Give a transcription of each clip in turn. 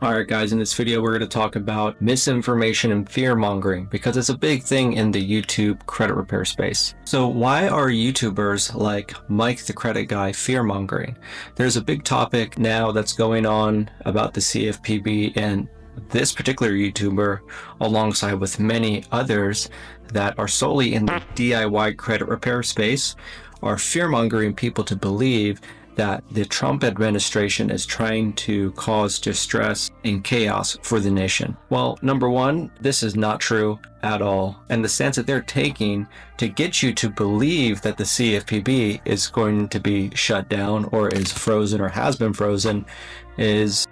Alright guys, in this video we're going to talk about misinformation and fear mongering because it's a big thing in the YouTube credit repair space. So why are YouTubers like Mike the Credit Guy fear mongering? There's a big topic now that's going on about the CFPB, and this particular YouTuber, alongside with many others that are solely in the DIY credit repair space, are fear mongering people to believe that the Trump administration is trying to cause distress and chaos for the nation. Well, number one, this is not true at all. And the stance that they're taking to get you to believe that the CFPB is going to be shut down or is frozen or has been frozen is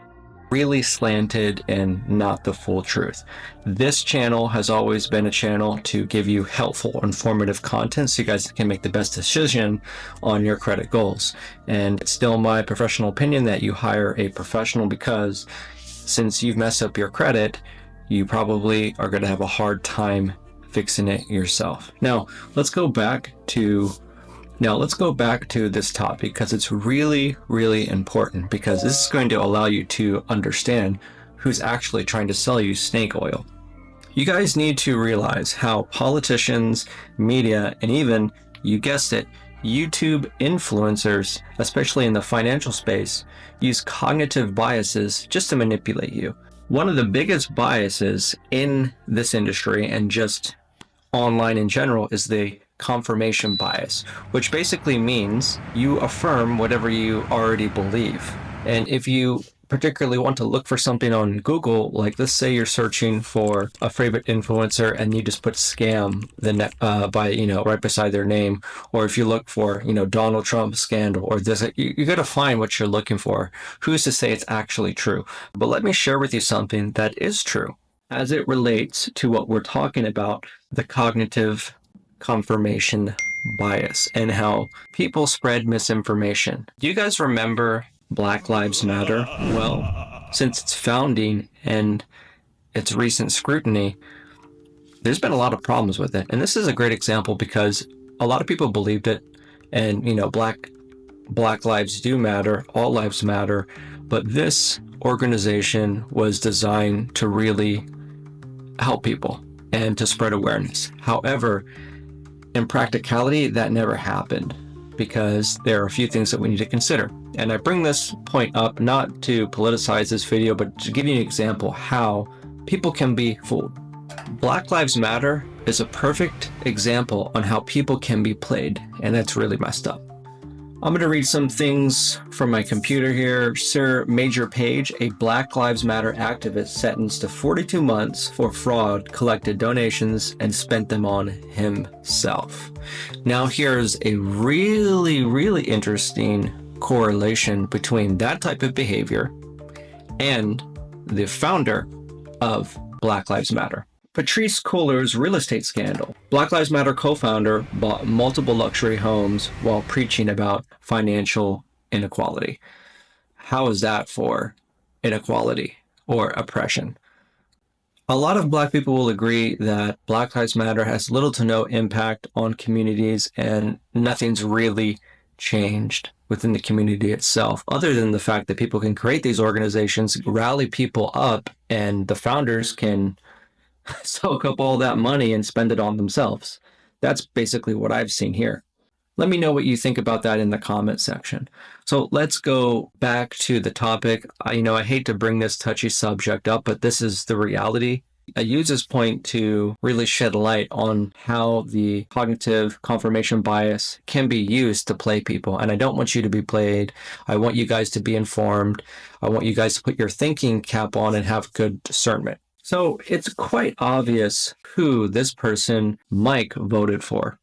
really slanted and not the full truth. This channel has always been a channel to give you helpful, informative content so you guys can make the best decision on your credit goals. And it's still my professional opinion that you hire a professional, because since you've messed up your credit, you probably are going to have a hard time fixing it yourself. Now, let's go back to this topic because it's really, really important, because this is going to allow you to understand who's actually trying to sell you snake oil. You guys need to realize how politicians, media, and even, you guessed it, YouTube influencers, especially in the financial space, use cognitive biases just to manipulate you. One of the biggest biases in this industry and just online in general is the confirmation bias, which basically means you affirm whatever you already believe. And if you particularly want to look for something on Google, like let's say you're searching for a favorite influencer and you just put scam right beside their name, or if you look for Donald Trump scandal or this, you got to find what you're looking for. Who's to say it's actually true? But let me share with you something that is true as it relates to what we're talking about, the cognitive confirmation bias and how people spread misinformation. Do you guys remember Black Lives Matter? Well, since its founding and its recent scrutiny, there's been a lot of problems with it. And this is a great example because a lot of people believed it, and black lives do matter, all lives matter, but this organization was designed to really help people and to spread awareness. However, in practicality, that never happened because there are a few things that we need to consider. And I bring this point up not to politicize this video, but to give you an example how people can be fooled. Black Lives Matter is a perfect example on how people can be played, and that's really messed up. I'm going to read some things from my computer here. Sir Major Page, a Black Lives Matter activist sentenced to 42 months for fraud, collected donations and spent them on himself. Now here's a really, really interesting correlation between that type of behavior and the founder of Black Lives Matter. Patrice Culler's real estate scandal. Black Lives Matter co-founder bought multiple luxury homes while preaching about financial inequality. How is that for inequality or oppression? A lot of Black people will agree that Black Lives Matter has little to no impact on communities, and nothing's really changed within the community itself, other than the fact that people can create these organizations, rally people up, and the founders can soak up all that money and spend it on themselves. That's basically what I've seen here. Let me know what you think about that in the comment section. So let's go back to the topic. I hate to bring this touchy subject up, but this is the reality. I use this point to really shed light on how the cognitive confirmation bias can be used to play people. And I don't want you to be played. I want you guys to be informed. I want you guys to put your thinking cap on and have good discernment. So it's quite obvious who this person, Mike, voted for.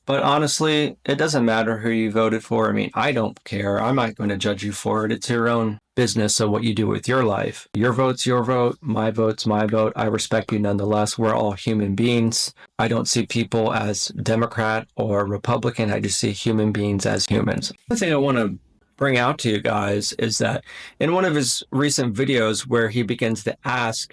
But honestly, it doesn't matter who you voted for. I mean, I don't care. I'm not going to judge you for it. It's your own business of what you do with your life. Your vote's your vote. My vote's my vote. I respect you nonetheless. We're all human beings. I don't see people as Democrat or Republican. I just see human beings as humans. The thing I want to bring out to you guys is that in one of his recent videos where he begins to ask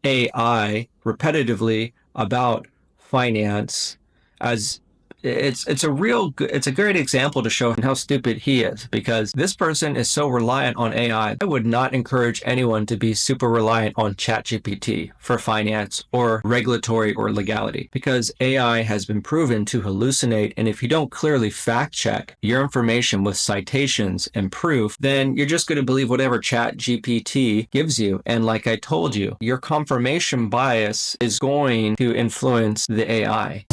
AI repetitively about finance, as it's a great example to show how stupid he is, because this person is so reliant on AI. I would not encourage anyone to be super reliant on ChatGPT for finance or regulatory or legality, because AI has been proven to hallucinate, and if you don't clearly fact check your information with citations and proof, then you're just going to believe whatever ChatGPT gives you. And like I told you, your confirmation bias is going to influence the AI.